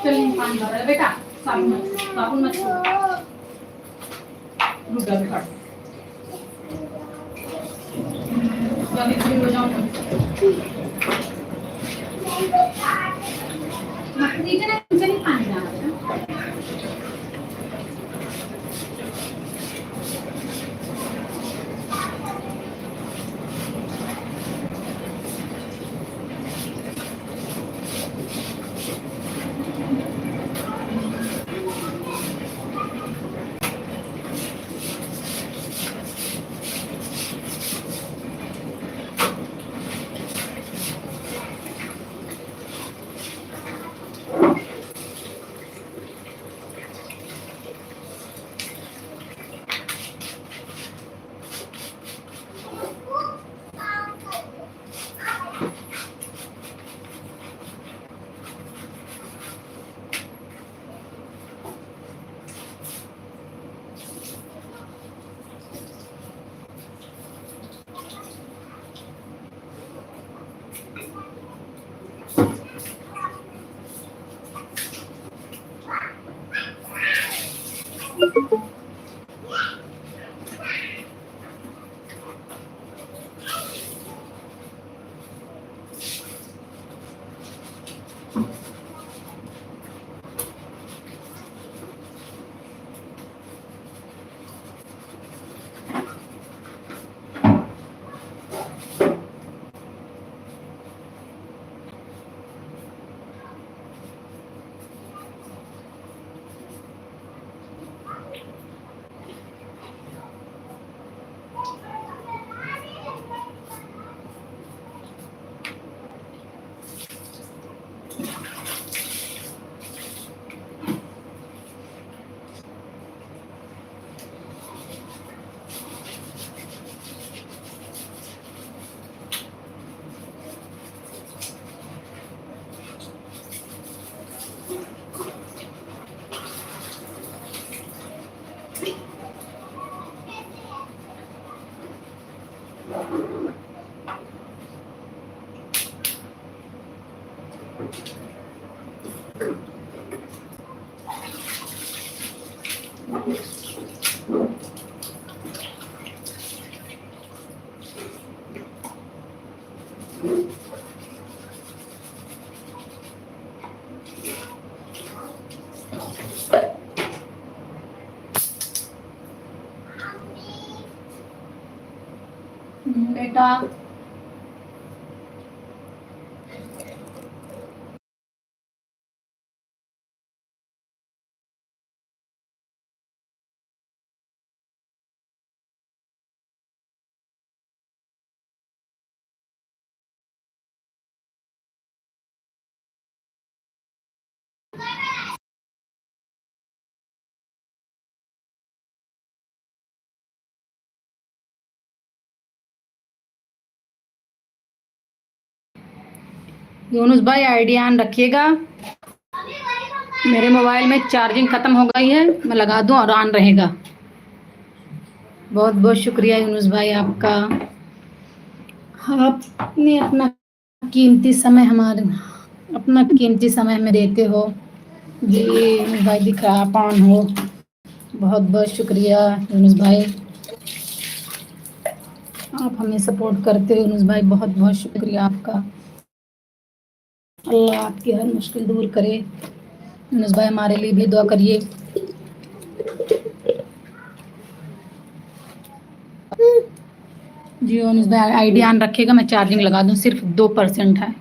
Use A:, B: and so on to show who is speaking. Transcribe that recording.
A: चलिए पानी भर रहा है बेटा, साबुन मत छू, रुक जा जल्दी फ्री हो जाओ। नीचे ना नीचे नहीं पानी डालना। बेटा यूनुस भाई आइडिया ऑन रखिएगा। मेरे मोबाइल में चार्जिंग ख़त्म हो गई है, मैं लगा दूं और ऑन रहेगा। बहुत बहुत शुक्रिया यूनुस भाई आपका। आपने अपना कीमती समय हमें देते हो जी। यूनुस भाई दिख रहा आप ऑन हो, बहुत बहुत शुक्रिया यूनुस भाई। आप हमें सपोर्ट करते हो यूनुस भाई, बहुत बहुत शुक्रिया आपका। अल्लाह आपकी हर मुश्किल दूर करे। यूनुस भाई हमारे लिए भी दुआ करिए। जी यूनुस भाई आइडिया ऑन रखिएगा, मैं चार्जिंग लगा दूं, सिर्फ 2% है।